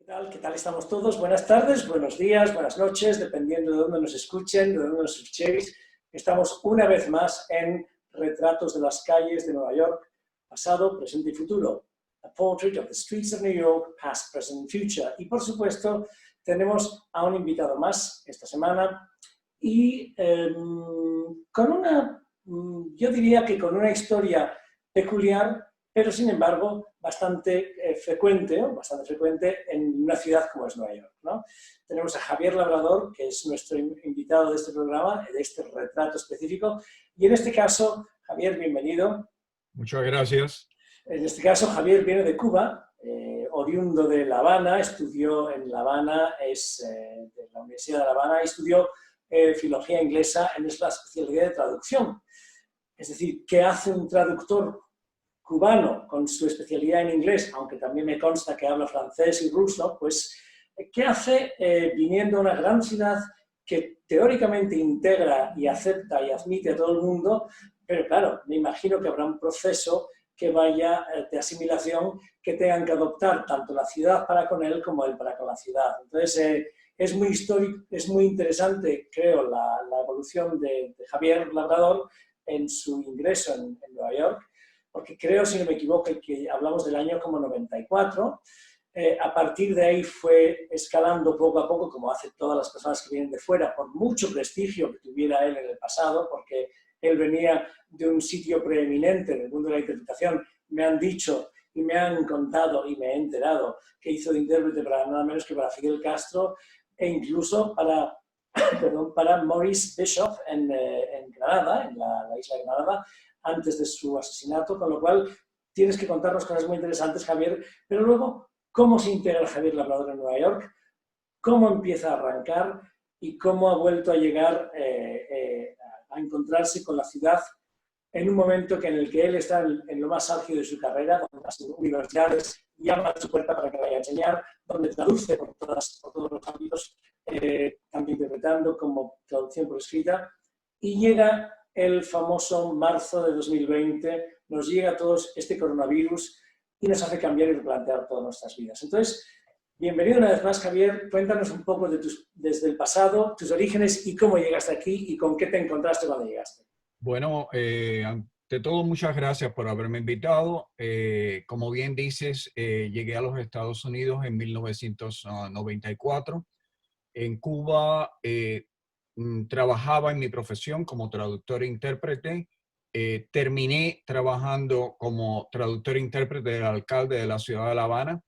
tal? ¿Qué tal estamos todos? Buenas tardes, buenos días, buenas noches, dependiendo de dónde nos escuchen, de dónde nos escuchéis. Estamos una vez más en Retratos de las calles de Nueva York, pasado, presente y futuro. A Portrait of the Streets of New York, Past, Present and Future. Y por supuesto, tenemos a un invitado más esta semana y con una, yo diría que con una historia peculiar, pero sin embargo bastante frecuente en una ciudad como es Nueva York, ¿no? Tenemos a Javier Labrador, que es nuestro invitado de este programa, de este retrato específico, y en este caso, Javier, bienvenido. Muchas gracias. En este caso, Javier viene de Cuba, oriundo de La Habana, estudió en La Habana, es de la Universidad de La Habana, y estudió filología inglesa en la especialidad de traducción. Es decir, ¿qué hace un traductor cubano con su especialidad en inglés, aunque también me consta que habla francés y ruso? Pues, ¿qué hace viniendo a una gran ciudad que teóricamente integra y acepta y admite a todo el mundo? Pero claro, me imagino que habrá un proceso que vaya de asimilación que tengan que adoptar tanto la ciudad para con él como él para con la ciudad. Entonces, es muy histórico, es muy interesante, creo, la evolución de Javier Labrador en su ingreso en Nueva York, porque creo, si no me equivoco, que hablamos del año como 94. A partir de ahí fue escalando poco a poco, como hacen todas las personas que vienen de fuera, por mucho prestigio que tuviera él en el pasado, porque él venía de un sitio preeminente en el mundo de la interpretación. Me han dicho y me han contado y me he enterado que hizo de intérprete para nada menos que para Fidel Castro e incluso para Maurice Bishop en Granada, en la isla de Granada, antes de su asesinato, con lo cual tienes que contarnos cosas muy interesantes, Javier, pero luego, ¿cómo se integra Javier Labrador en Nueva York? ¿Cómo empieza a arrancar? ¿Y cómo ha vuelto a llegar a encontrarse con la ciudad en un momento en el que él está en lo más álgido de su carrera, donde las universidades llaman a su puerta para que vaya a enseñar, donde traduce por todos los ámbitos, tanto interpretando como traducción por escrita, y llega el famoso marzo de 2020, nos llega a todos este coronavirus y nos hace cambiar y replantear todas nuestras vidas. Entonces, bienvenido una vez más, Javier. Cuéntanos un poco desde el pasado, tus orígenes y cómo llegaste aquí y con qué te encontraste cuando llegaste. Bueno, ante todo, muchas gracias por haberme invitado. Como bien dices, llegué a los Estados Unidos en 1994. En Cuba trabajaba en mi profesión como traductor e intérprete. Terminé trabajando como traductor e intérprete del alcalde de la ciudad de La Habana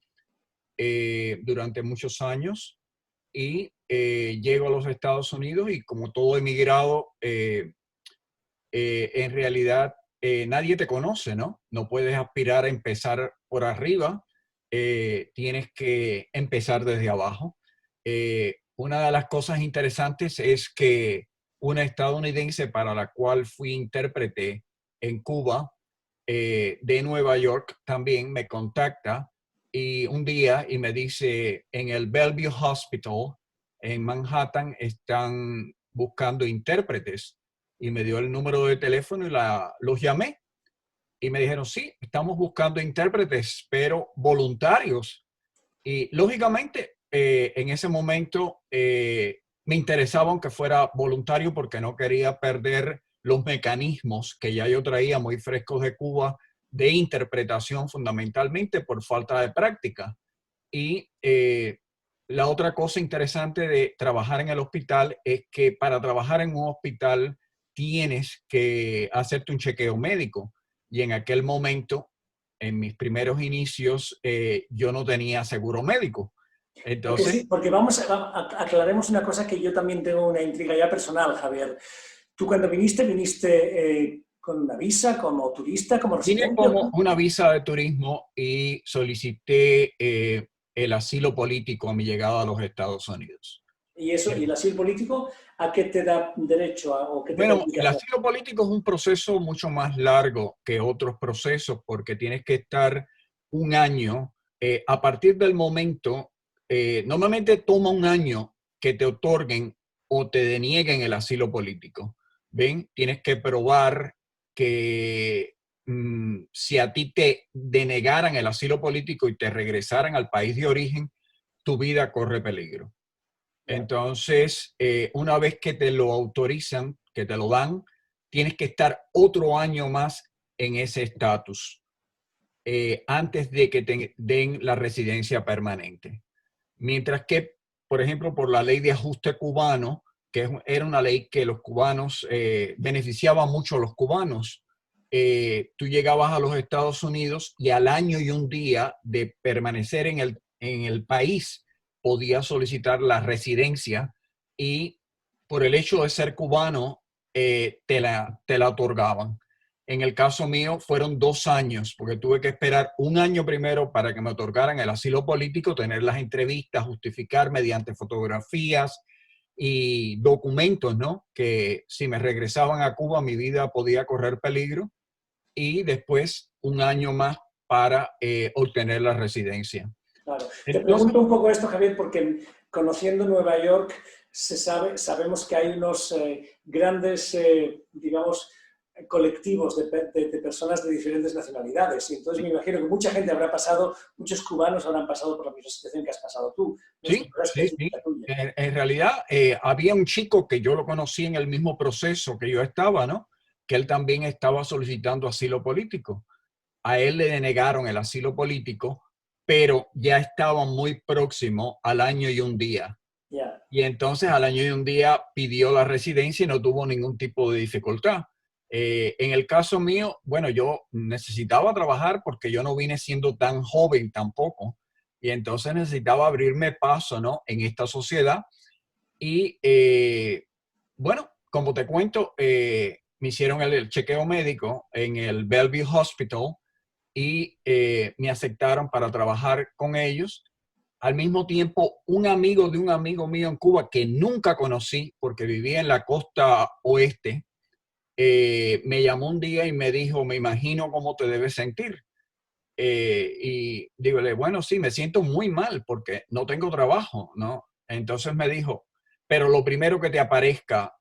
durante muchos años y llego a los Estados Unidos y, como todo emigrado, en realidad nadie te conoce, ¿no? No puedes aspirar a empezar por arriba, tienes que empezar desde abajo. Una de las cosas interesantes es que una estadounidense para la cual fui intérprete en Cuba, de Nueva York, también me contacta y un día y me dice, en el Bellevue Hospital en Manhattan están buscando intérpretes, y me dio el número de teléfono y los llamé y me dijeron, sí, estamos buscando intérpretes, pero voluntarios. Y lógicamente en ese momento me interesaba aunque fuera voluntario, porque no quería perder los mecanismos que ya yo traía muy frescos de Cuba de interpretación, fundamentalmente por falta de práctica. Y la otra cosa interesante de trabajar en el hospital es que para trabajar en un hospital tienes que hacerte un chequeo médico. Y en aquel momento, en mis primeros inicios, yo no tenía seguro médico. Porque sí, Entonces, porque aclaremos una cosa que yo también tengo una intriga ya personal, Javier. Tú cuando viniste con una visa, como turista, como vine residente. como una visa de turismo y solicité el asilo político a mi llegada a los Estados Unidos. Y eso, y el asilo político, ¿a qué te da derecho o qué te Bueno, permite el hacer? asilo político es un proceso mucho más largo que otros procesos, porque tienes que estar un año a partir del momento, normalmente toma un año que te otorguen o te denieguen el asilo político. ¿Ven? Tienes que probar que si a ti te denegaran el asilo político y te regresaran al país de origen, tu vida corre peligro. Entonces, una vez que te lo autorizan, que te lo dan, tienes que estar otro año más en ese estatus antes de que te den la residencia permanente. Mientras que, por ejemplo, por la ley de ajuste cubano, era una ley que los cubanos beneficiaba mucho a los cubanos, tú llegabas a los Estados Unidos y al año y un día de permanecer en el país podías solicitar la residencia y por el hecho de ser cubano te la otorgaban. En el caso mío fueron 2 años, porque tuve que esperar un año primero para que me otorgaran el asilo político, tener las entrevistas, justificar mediante fotografías y documentos, ¿no? Que si me regresaban a Cuba mi vida podía correr peligro. Y después un año más para obtener la residencia. Claro. Te Entonces, pregunto un poco esto, Javier, porque conociendo Nueva York sabemos que hay unos grandes, digamos, colectivos de personas de diferentes nacionalidades. Y entonces me imagino que mucha gente habrá pasado, muchos cubanos habrán pasado por la misma situación que has pasado tú. sí, sí, sí. En realidad, había un chico que yo lo conocí en el mismo proceso que yo estaba, ¿no? Que él también estaba solicitando asilo político. A él le denegaron el asilo político, pero ya estaba muy próximo al año y un día. Yeah. Y entonces al año y un día pidió la residencia y no tuvo ningún tipo de dificultad. En el caso mío, bueno, yo necesitaba trabajar porque yo no vine siendo tan joven tampoco. Y entonces necesitaba abrirme paso, ¿no? En esta sociedad. Y bueno, como te cuento, me hicieron el chequeo médico en el Bellevue Hospital y me aceptaron para trabajar con ellos. Al mismo tiempo, un amigo de un amigo mío en Cuba que nunca conocí porque vivía en la costa oeste, me llamó un día y me dijo, me imagino cómo te debes sentir. Y dígole, bueno, sí, me siento muy mal porque no tengo trabajo, ¿no? Entonces me dijo, pero lo primero que te aparezca,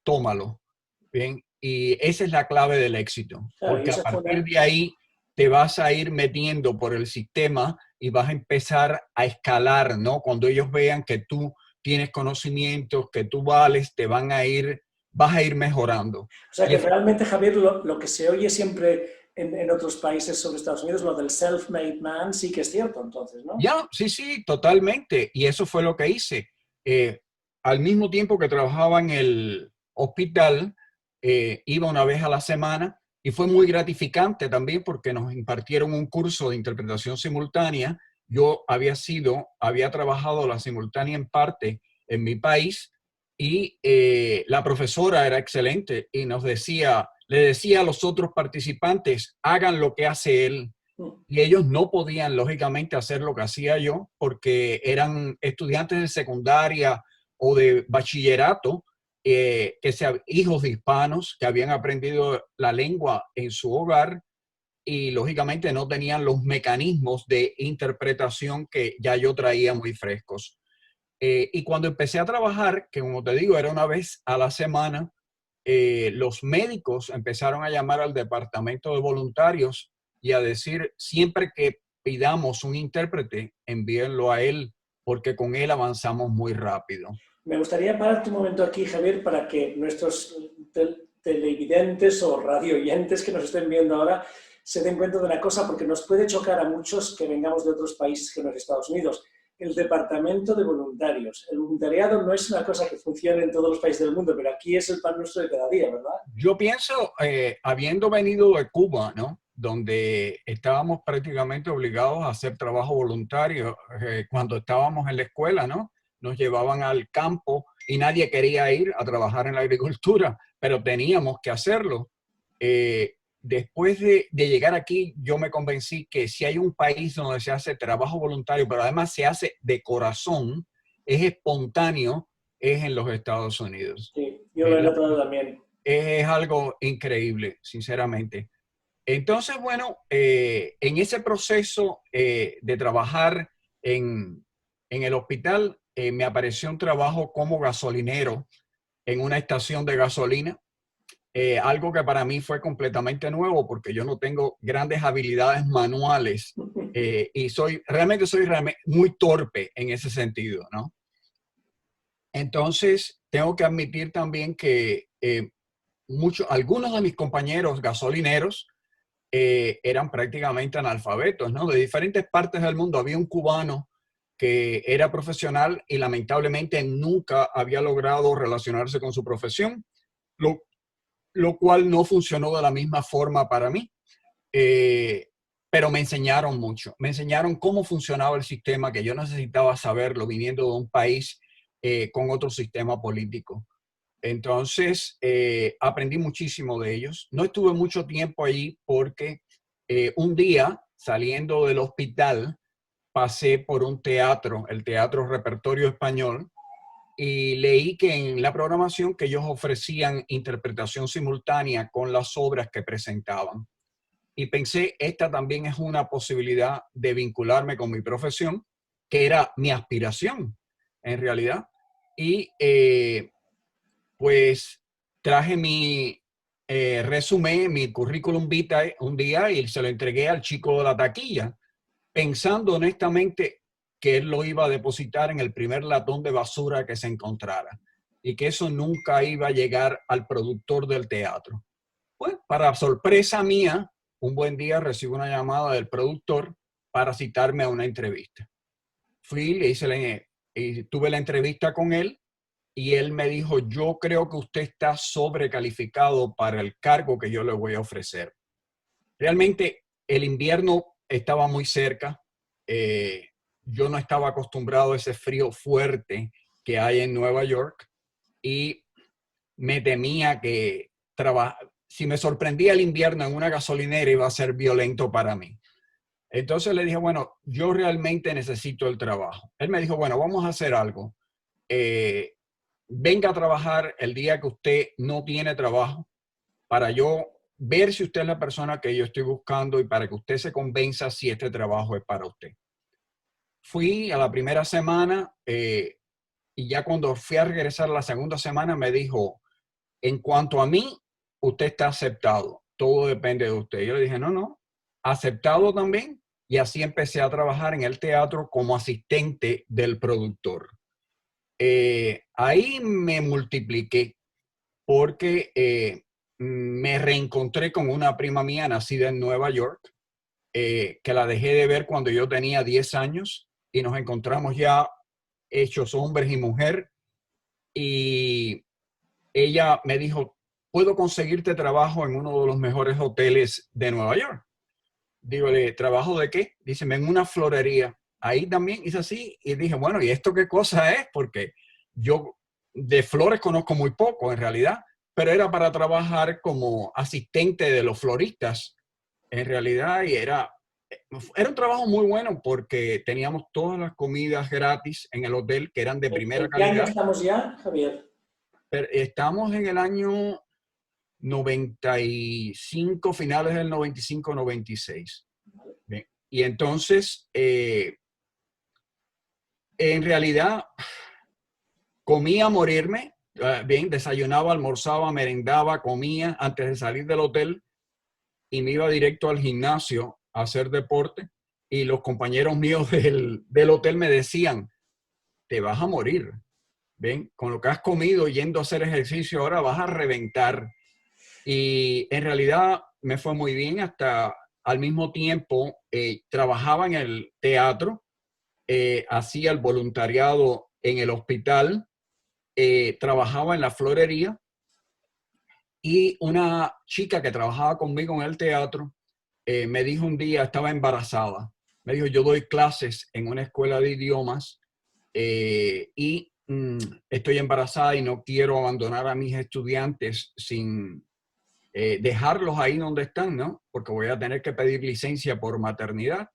tómalo. Bien, y esa es la clave del éxito, Claro, y porque a esa fue partir de ahí te vas a ir metiendo por el sistema y vas a empezar a escalar, ¿no? Cuando ellos vean que tú tienes conocimientos, que tú vales, vas a ir mejorando. O sea Y que realmente, Javier, lo que se oye siempre en otros países sobre Estados Unidos, lo del self-made man, sí que es cierto, entonces, ¿no? ya, sí, sí, totalmente. Y eso fue lo que hice. Al mismo tiempo que trabajaba en el hospital, iba una vez a la semana y fue muy gratificante también porque nos impartieron un curso de interpretación simultánea. Yo había trabajado la simultánea en parte en mi país y la profesora era excelente y le decía a los otros participantes, hagan lo que hace él. Y ellos no podían, lógicamente, hacer lo que hacía yo porque eran estudiantes de secundaria o de bachillerato, hijos de hispanos que habían aprendido la lengua en su hogar y, lógicamente, no tenían los mecanismos de interpretación que ya yo traía muy frescos. Y cuando empecé a trabajar, que como te digo, era una vez a la semana, los médicos empezaron a llamar al departamento de voluntarios y a decir, siempre que pidamos un intérprete, envíenlo a él, porque con él avanzamos muy rápido. Me gustaría pararte un momento aquí, Javier, para que nuestros televidentes o radioyentes que nos estén viendo ahora se den cuenta de una cosa, porque nos puede chocar a muchos que vengamos de otros países que no es Estados Unidos. El departamento de voluntarios. El voluntariado no es una cosa que funcione en todos los países del mundo, pero aquí es el pan nuestro de cada día, ¿verdad? Yo pienso, habiendo venido de Cuba, ¿no? Donde estábamos prácticamente obligados a hacer trabajo voluntario cuando estábamos en la escuela, ¿no? Nos llevaban al campo y nadie quería ir a trabajar en la agricultura, pero teníamos que hacerlo. Después de llegar aquí, yo me convencí que si hay un país donde se hace trabajo voluntario, pero además se hace de corazón, es espontáneo, es en los Estados Unidos. Sí, yo lo he notado también. Es algo increíble, sinceramente. Entonces, bueno, en ese proceso de trabajar en el hospital, me apareció un trabajo como gasolinero en una estación de gasolina. algo que para mí fue completamente nuevo porque yo no tengo grandes habilidades manuales y realmente soy muy torpe en ese sentido, ¿no? Entonces, tengo que admitir también que algunos de mis compañeros gasolineros eran prácticamente analfabetos, ¿no? De diferentes partes del mundo. Había un cubano que era profesional y lamentablemente nunca había logrado relacionarse con su profesión, lo cual no funcionó de la misma forma para mí. Pero me enseñaron mucho. Me enseñaron cómo funcionaba el sistema, que yo necesitaba saberlo viniendo de un país con otro sistema político. Entonces, aprendí muchísimo de ellos. No estuve mucho tiempo allí porque un día, saliendo del hospital, pasé por un teatro, el Teatro Repertorio Español, y leí que en la programación que ellos ofrecían interpretación simultánea con las obras que presentaban. Y pensé, esta también es una posibilidad de vincularme con mi profesión, que era mi aspiración, en realidad. Y pues traje mi resumen, mi currículum vitae un día y se lo entregué al chico de la taquilla, pensando honestamente que él lo iba a depositar en el primer latón de basura que se encontrara y que eso nunca iba a llegar al productor del teatro. Pues, para sorpresa mía, un buen día recibo una llamada del productor para citarme a una entrevista. Fui, y tuve la entrevista con él y él me dijo, yo creo que usted está sobrecalificado para el cargo que yo le voy a ofrecer. Realmente el invierno estaba muy cerca. Yo no estaba acostumbrado a ese frío fuerte que hay en Nueva York y me temía que si me sorprendía el invierno en una gasolinera iba a ser violento para mí. Entonces le dije, bueno, yo realmente necesito el trabajo. Él me dijo, bueno, vamos a hacer algo. Venga a trabajar el día que usted no tiene trabajo para yo ver si usted es la persona que yo estoy buscando y para que usted se convenza si este trabajo es para usted. Fui a la primera semana y ya cuando fui a regresar la segunda semana me dijo, en cuanto a mí, usted está aceptado. Todo depende de usted. Yo le dije, no, aceptado también. Y así empecé a trabajar en el teatro como asistente del productor. Ahí me multipliqué porque me reencontré con una prima mía nacida en Nueva York, que la dejé de ver cuando yo tenía 10 años y nos encontramos ya hechos hombres y mujer. Y ella me dijo, ¿puedo conseguirte trabajo en uno de los mejores hoteles de Nueva York? Dígole, ¿trabajo de qué? Dice, en una florería. Ahí también hice así y dije, bueno, ¿y esto qué cosa es? Porque yo de flores conozco muy poco en realidad, pero era para trabajar como asistente de los floristas en realidad y era un trabajo muy bueno porque teníamos todas las comidas gratis en el hotel que eran de primera ¿En qué año calidad. estamos ya, Javier? Pero estamos en el año 95, finales del 95, 96. Bien. Y entonces, en realidad, comía a morirme. Bien, desayunaba, almorzaba, merendaba, comía antes de salir del hotel y me iba directo al gimnasio a hacer deporte. Y los compañeros míos del hotel me decían, te vas a morir. Ven, con lo que has comido yendo a hacer ejercicio ahora vas a reventar. Y en realidad me fue muy bien hasta al mismo tiempo trabajaba en el teatro, hacía el voluntariado en el hospital, trabajaba en la florería y una chica que trabajaba conmigo en el teatro me dijo un día, estaba embarazada, me dijo, yo doy clases en una escuela de idiomas y estoy embarazada y no quiero abandonar a mis estudiantes sin dejarlos ahí donde están, ¿no? Porque voy a tener que pedir licencia por maternidad.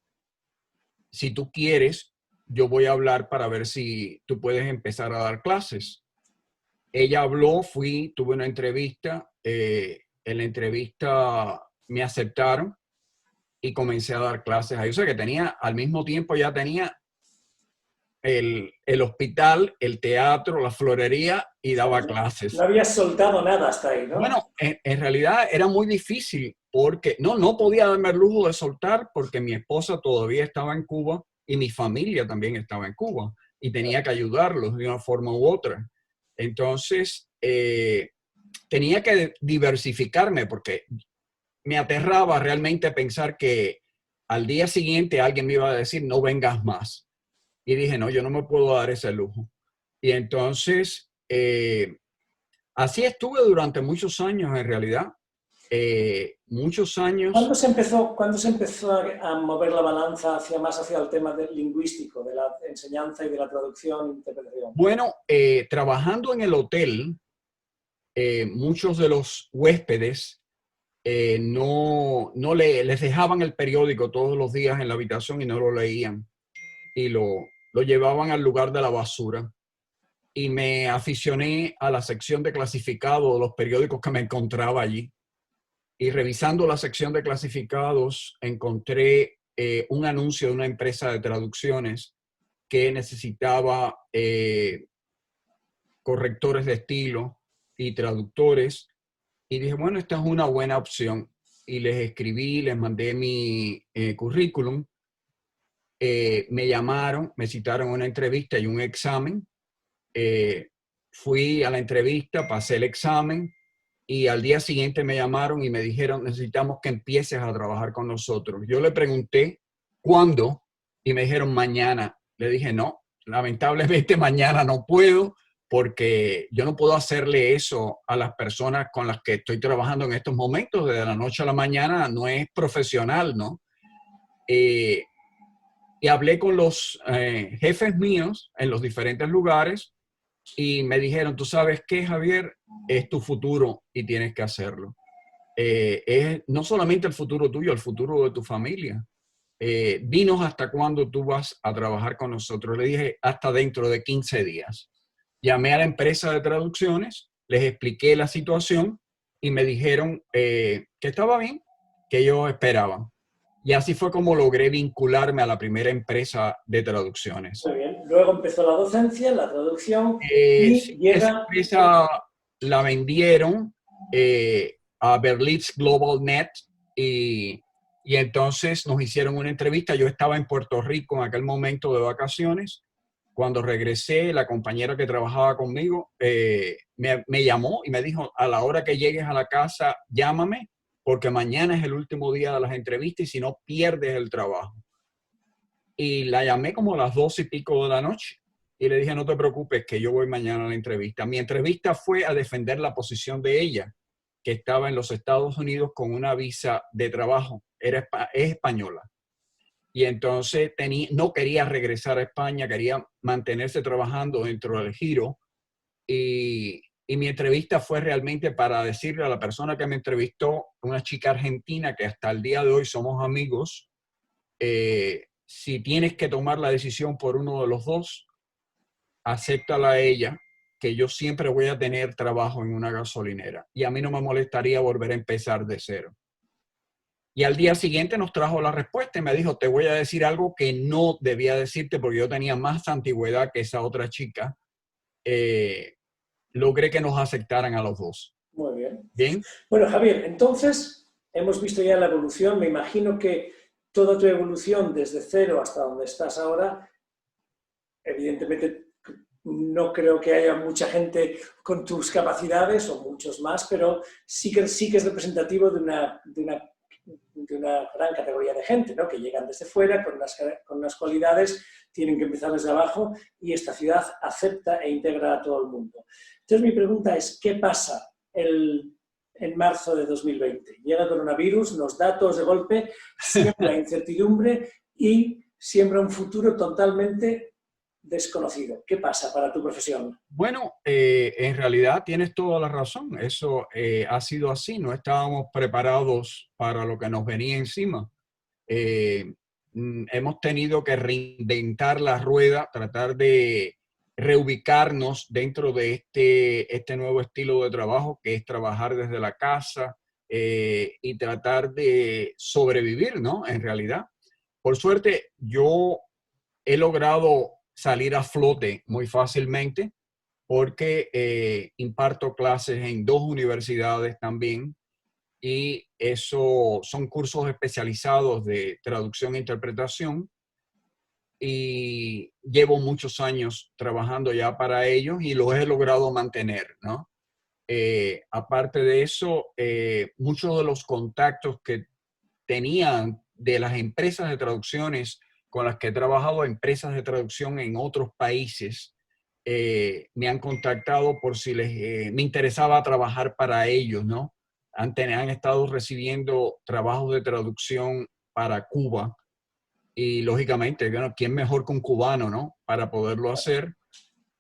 Si tú quieres, yo voy a hablar para ver si tú puedes empezar a dar clases. Ella habló, tuve una entrevista, en la entrevista me aceptaron y comencé a dar clases ahí. O sea que al mismo tiempo ya tenía el hospital, el teatro, la florería y daba No clases. habías soltado nada hasta ahí, ¿no? Bueno, en realidad era muy difícil porque no podía darme el lujo de soltar porque mi esposa todavía estaba en Cuba y mi familia también estaba en Cuba y tenía que ayudarlos de una forma u otra. Entonces, tenía que diversificarme porque me aterraba realmente pensar que al día siguiente alguien me iba a decir, no vengas más. Y dije, no, yo no me puedo dar ese lujo. Y entonces, así estuve durante muchos años en realidad. Muchos años. ¿Cuándo se empezó a mover la balanza hacia más hacia el tema del lingüístico, de la enseñanza y de la traducción e interpretación? Bueno, trabajando en el hotel, muchos de los huéspedes les dejaban el periódico todos los días en la habitación y no lo leían y lo llevaban al lugar de la basura. Y me aficioné a la sección de clasificados de los periódicos que me encontraba allí. Y revisando la sección de clasificados, encontré un anuncio de una empresa de traducciones que necesitaba correctores de estilo y traductores. Y dije, bueno, esta es una buena opción. Y les escribí, les mandé mi currículum. Me llamaron, me citaron una entrevista y un examen. Fui a la entrevista, pasé el examen y al día siguiente me llamaron y me dijeron, necesitamos que empieces a trabajar con nosotros. Yo le pregunté, ¿cuándo? Y me dijeron, mañana. Le dije, no, lamentablemente mañana no puedo porque yo no puedo hacerle eso a las personas con las que estoy trabajando en estos momentos. Desde la noche a la mañana no es profesional, ¿no? Y hablé con los jefes míos en los diferentes lugares y me dijeron, tú sabes qué, Javier, es tu futuro y tienes que hacerlo. Es no solamente el futuro tuyo, el futuro de tu familia. Dinos hasta cuándo tú vas a trabajar con nosotros. Le dije, hasta dentro de 15 días. Llamé a la empresa de traducciones, les expliqué la situación y me dijeron que estaba bien, que ellos esperaban. Y así fue como logré vincularme a la primera empresa de traducciones. Muy bien. Luego empezó la docencia, la traducción y Sí, esa llega... empresa la vendieron a Berlitz Global Net y entonces nos hicieron una entrevista. Yo estaba en Puerto Rico en aquel momento de vacaciones. Cuando regresé, la compañera que trabajaba conmigo me llamó y me dijo, a la hora que llegues a la casa, llámame porque mañana es el último día de las entrevistas y si no, pierdes el trabajo. Y la llamé como a las 12:00 de la noche y le dije, no te preocupes, que yo voy mañana a la entrevista. Mi entrevista fue a defender la posición de ella, que estaba en los Estados Unidos con una visa de trabajo. Es española. Y entonces no quería regresar a España, quería mantenerse trabajando dentro del giro. Y mi entrevista fue realmente para decirle a la persona que me entrevistó, una chica argentina que hasta el día de hoy somos amigos, si tienes que tomar la decisión por uno de los dos, acéptala a ella, que yo siempre voy a tener trabajo en una gasolinera y a mí no me molestaría volver a empezar de cero. Y al día siguiente nos trajo la respuesta y me dijo, te voy a decir algo que no debía decirte porque yo tenía más antigüedad que esa otra chica. Logré que nos aceptaran a los dos. Muy bien. Bien. Bueno, Javier, entonces hemos visto ya la evolución. Me imagino que toda tu evolución desde cero hasta donde estás ahora, evidentemente no creo que haya mucha gente con tus capacidades o muchos más, pero sí que es representativo de una gran categoría de gente, ¿no? Que llegan desde fuera con unas cualidades, tienen que empezar desde abajo y esta ciudad acepta e integra a todo el mundo. Entonces mi pregunta es, ¿qué pasa en marzo de 2020? Llega el coronavirus, nos da todos de golpe, siembra incertidumbre y siembra un futuro totalmente desconocido. ¿Qué pasa para tu profesión? Bueno, en realidad tienes toda la razón. Eso ha sido así. No estábamos preparados para lo que nos venía encima. Hemos tenido que reinventar la rueda, tratar de reubicarnos dentro de este nuevo estilo de trabajo, que es trabajar desde la casa y tratar de sobrevivir, ¿no? En realidad. Por suerte, yo he logrado salir a flote muy fácilmente porque imparto clases en 2 universidades también y eso son cursos especializados de traducción e interpretación y llevo muchos años trabajando ya para ellos y los he logrado mantener, ¿no? Aparte de eso, muchos de los contactos que tenían de las empresas de traducciones con las que he trabajado, empresas de traducción en otros países, me han contactado por si me interesaba trabajar para ellos, ¿no? Han estado recibiendo trabajos de traducción para Cuba y lógicamente, bueno, ¿quién mejor que un cubano, ¿no? Para poderlo hacer.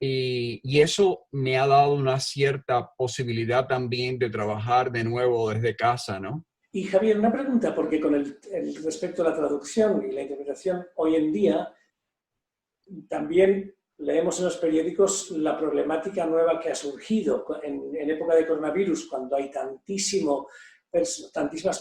Y eso me ha dado una cierta posibilidad también de trabajar de nuevo desde casa, ¿no? Y Javier, una pregunta, porque con respecto a la traducción y la interpretación, hoy en día también leemos en los periódicos la problemática nueva que ha surgido en época de coronavirus, cuando hay tantísimas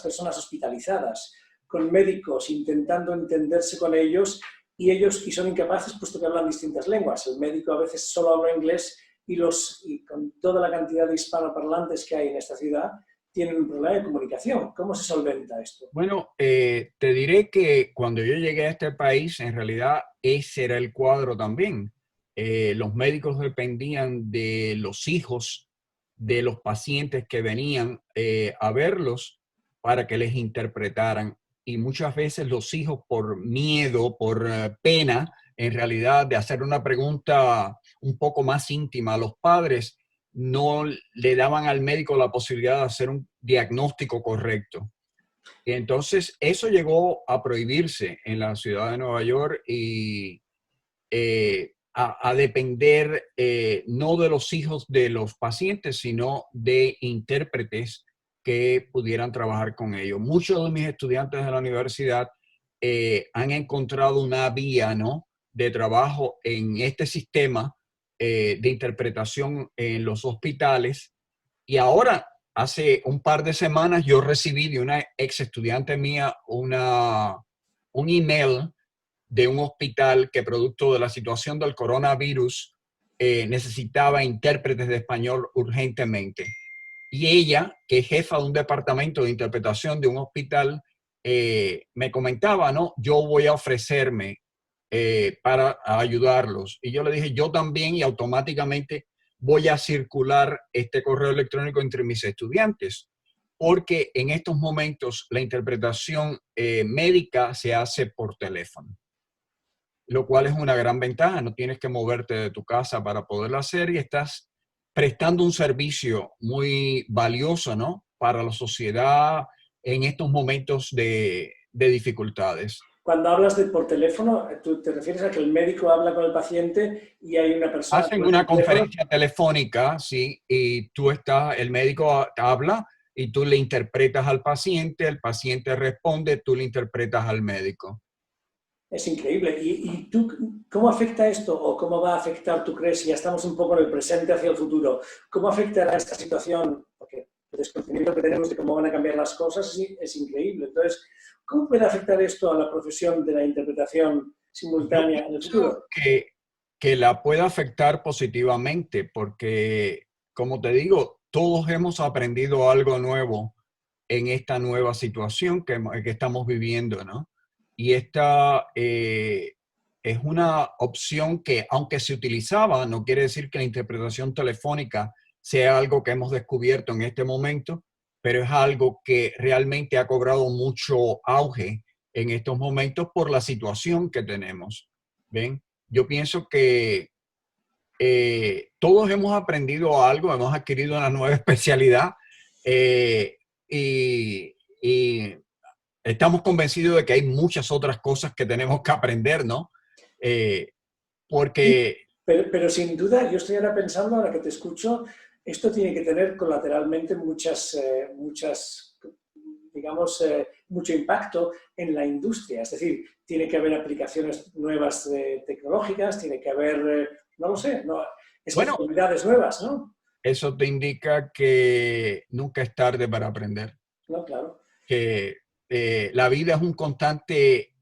personas hospitalizadas, con médicos intentando entenderse con ellos y son incapaces puesto que hablan distintas lenguas. El médico a veces solo habla inglés y con toda la cantidad de hispanoparlantes que hay en esta ciudad, tienen un problema de comunicación. ¿Cómo se solventa esto? Bueno, te diré que cuando yo llegué a este país, en realidad ese era el cuadro también. Los médicos dependían de los hijos de los pacientes que venían a verlos para que les interpretaran. Y muchas veces los hijos, por miedo, por pena, en realidad, de hacer una pregunta un poco más íntima a los padres, no le daban al médico la posibilidad de hacer un diagnóstico correcto. Y entonces eso llegó a prohibirse en la ciudad de Nueva York y a depender no de los hijos de los pacientes, sino de intérpretes que pudieran trabajar con ellos. Muchos de mis estudiantes de la universidad han encontrado una vía, ¿no?, de trabajo en este sistema de interpretación en los hospitales. Y ahora, hace un par de semanas, yo recibí de una ex estudiante mía un email de un hospital que, producto de la situación del coronavirus, necesitaba intérpretes de español urgentemente. Y ella, que es jefa de un departamento de interpretación de un hospital, me comentaba, ¿no? Yo voy a ofrecerme para ayudarlos. Y yo le dije, yo también, y automáticamente voy a circular este correo electrónico entre mis estudiantes, porque en estos momentos la interpretación médica se hace por teléfono, lo cual es una gran ventaja. No tienes que moverte de tu casa para poderlo hacer y estás prestando un servicio muy valioso, ¿no?, para la sociedad en estos momentos de dificultades. Cuando hablas por teléfono, ¿tú te refieres a que el médico habla con el paciente y hay una persona Hacen con el una teléfono? conferencia telefónica, sí, y el médico habla y tú le interpretas al paciente, el paciente responde, tú le interpretas al médico. Es increíble. ¿Y tú cómo afecta esto o cómo va a afectar, tú crees, si ya estamos un poco en el presente hacia el futuro, cómo afectará esta situación? Porque el desconocimiento que tenemos de cómo van a cambiar las cosas es increíble. Entonces, ¿cómo puede afectar esto a la profesión de la interpretación Yo simultánea en el pienso futuro? que la puede afectar positivamente porque, como te digo, todos hemos aprendido algo nuevo en esta nueva situación que estamos viviendo, ¿no? Y esta es una opción que, aunque se utilizaba, no quiere decir que la interpretación telefónica sea algo que hemos descubierto en este momento, pero es algo que realmente ha cobrado mucho auge en estos momentos por la situación que tenemos. ¿Ven? Yo pienso que todos hemos aprendido algo, hemos adquirido una nueva especialidad eh, y estamos convencidos de que hay muchas otras cosas que tenemos que aprender, ¿no? Eh, Sí, porque, pero sin duda, yo estoy ahora pensando, ahora que te escucho, esto tiene que tener colateralmente digamos, mucho impacto en la industria. Es decir, tiene que haber aplicaciones nuevas tecnológicas, tiene que haber, no lo sé, no, bueno, especialidades nuevas, ¿no? eso te indica que nunca es tarde para aprender, No, claro. que la vida es un constante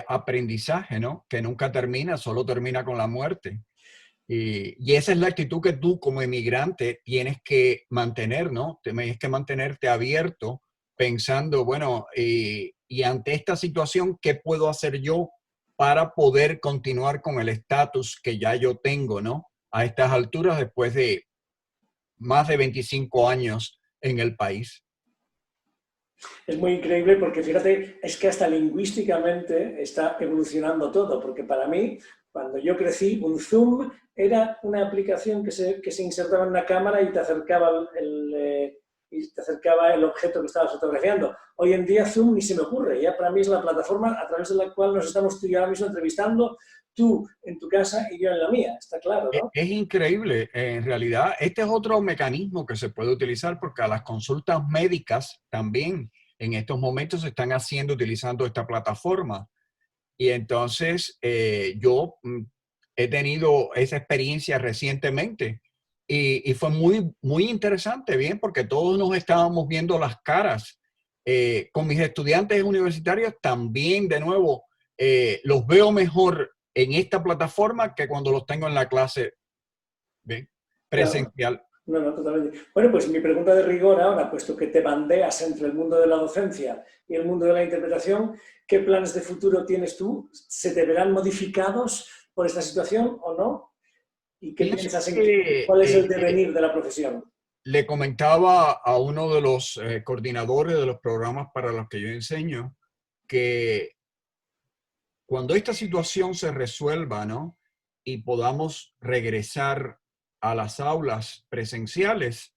aprendizaje, ¿no? Que nunca termina, solo termina con la muerte. Y esa es la actitud que tú como inmigrante tienes que mantener, ¿no? Tienes que mantenerte abierto pensando, bueno, y ante esta situación, ¿qué puedo hacer yo para poder continuar con el estatus que ya yo tengo, ¿no? A estas alturas, después de más de 25 años en el país. Es muy increíble porque, fíjate, es que hasta lingüísticamente está evolucionando todo, porque para mí, cuando yo crecí, un Zoom era una aplicación que se insertaba en una cámara y te acercaba el objeto que estabas fotografiando. Hoy en día Zoom ni se me ocurre, ya para mí es la plataforma a través de la cual nos estamos tú y yo ahora mismo entrevistando, tú en tu casa y yo en la mía, está claro, ¿no? Es increíble, en realidad. Este es otro mecanismo que se puede utilizar porque a las consultas médicas también en estos momentos se están haciendo utilizando esta plataforma. Y entonces yo he tenido esa experiencia recientemente y fue muy interesante, bien, porque todos nos estábamos viendo las caras. Con mis estudiantes universitarios también, de nuevo, los veo mejor en esta plataforma que cuando los tengo en la clase, ¿bien? Claro. Presencial. No, no, totalmente. Bueno, pues mi pregunta de rigor ahora, puesto que te bandeas entre el mundo de la docencia y el mundo de la interpretación, ¿qué planes de futuro tienes tú? ¿Se te verán modificados por esta situación o no? ¿Y qué Pienso piensas que cuál es el devenir de la profesión? le comentaba a uno de los coordinadores de los programas para los que yo enseño que cuando esta situación se resuelva, ¿no? Y podamos regresar a las aulas presenciales,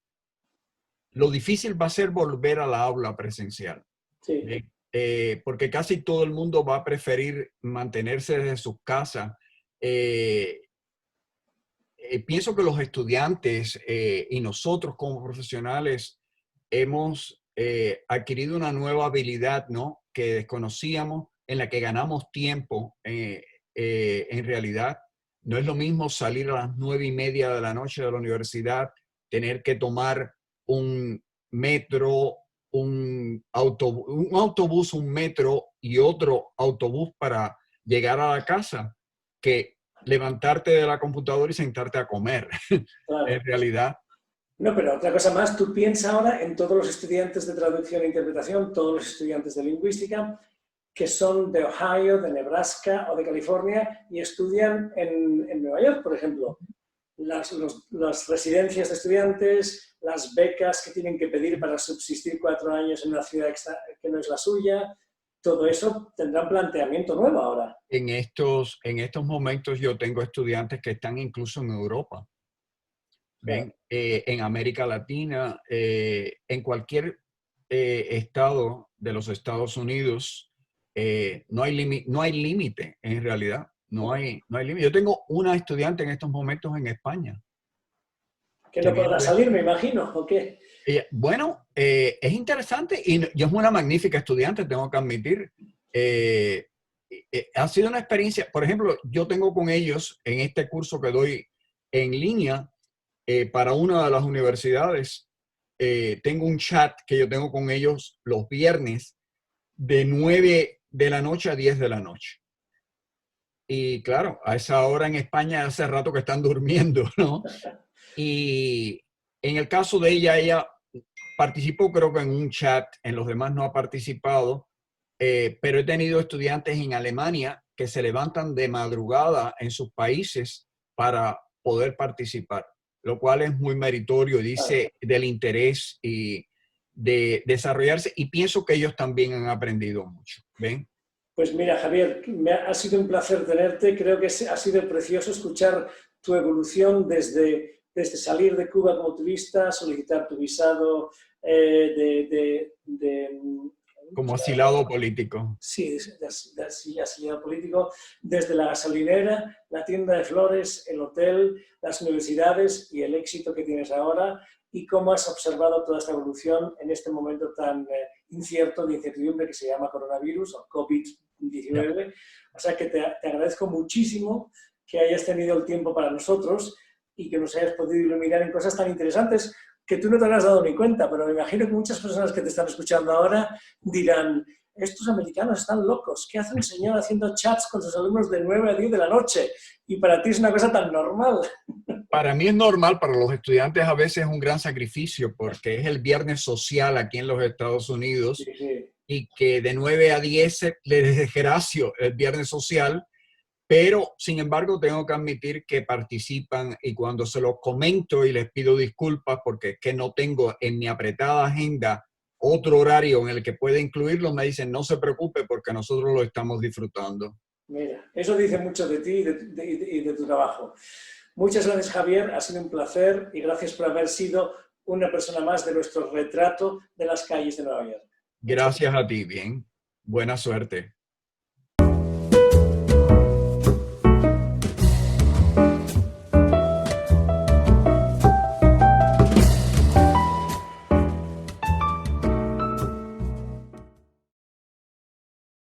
lo difícil va a ser volver a la aula presencial. Sí. ¿Bien? Porque casi todo el mundo va a preferir mantenerse desde sus casas. Pienso que los estudiantes y nosotros como profesionales hemos adquirido una nueva habilidad, ¿no? Que desconocíamos, en la que ganamos tiempo en realidad. No es lo mismo salir a las 9:30 de la noche de la universidad, tener que tomar un metro, un autobús, un metro y otro autobús para llegar a la casa, que levantarte de la computadora y sentarte a comer, Claro. en realidad. No, pero otra cosa más, tú piensas ahora en todos los estudiantes de traducción e interpretación, todos los estudiantes de lingüística, que son de Ohio, de Nebraska o de California y estudian en Nueva York, por ejemplo. Las residencias de estudiantes, las becas que tienen que pedir para subsistir 4 años en una ciudad que no es la suya, todo eso tendrá un planteamiento nuevo ahora. En estos momentos yo tengo estudiantes que están incluso en Europa, Claro. ¿ven? En América Latina, en cualquier estado de los Estados Unidos, no hay límite en realidad. No hay límite. Yo tengo una estudiante en estos momentos en España. Que Que no podrá viene salir, me imagino, ¿o qué? Bueno, es interesante y es una magnífica estudiante, tengo que admitir. Ha sido una experiencia, por ejemplo, yo tengo con ellos en este curso que doy en línea para una de las universidades, tengo un chat que yo tengo con ellos los viernes de 9 de la noche a 10 de la noche. Y claro, a esa hora en España hace rato que están durmiendo, ¿no? Y en el caso de ella participó creo que en un chat, en los demás no ha participado, pero he tenido estudiantes en Alemania que se levantan de madrugada en sus países para poder participar, lo cual es muy meritorio, dice, del interés y de desarrollarse, y pienso que ellos también han aprendido mucho, ¿ven? Pues mira, Javier, ha sido un placer tenerte. Creo que ha sido precioso escuchar tu evolución desde salir de Cuba como turista, solicitar tu visado Como asilado político. sí, de asilado político, desde la gasolinera, la tienda de flores, el hotel, las universidades y el éxito que tienes ahora, y cómo has observado toda esta evolución en este momento tan incierto, de incertidumbre, que se llama coronavirus o COVID-19. Yeah. O sea que te agradezco muchísimo que hayas tenido el tiempo para nosotros y que nos hayas podido iluminar en cosas tan interesantes que tú no te habrás dado ni cuenta, pero me imagino que muchas personas que te están escuchando ahora dirán, estos americanos están locos, ¿qué hace un señor haciendo chats con sus alumnos de 9 a 10 de la noche? Y para ti es una cosa tan normal. Para mí es normal, para los estudiantes a veces es un gran sacrificio porque es el viernes social aquí en los Estados Unidos Sí, sí. y que de 9 a 10 les desgracio el viernes social, pero sin embargo tengo que admitir que participan y cuando se los comento y les pido disculpas porque es que no tengo en mi apretada agenda otro horario en el que pueda incluirlos, me dicen no se preocupe porque nosotros lo estamos disfrutando. Mira, eso dice mucho de ti y de tu trabajo. Muchas gracias, Javier, ha sido un placer y gracias por haber sido una persona más de nuestro retrato de las calles de Nueva York. Gracias a ti, bien. Buena suerte.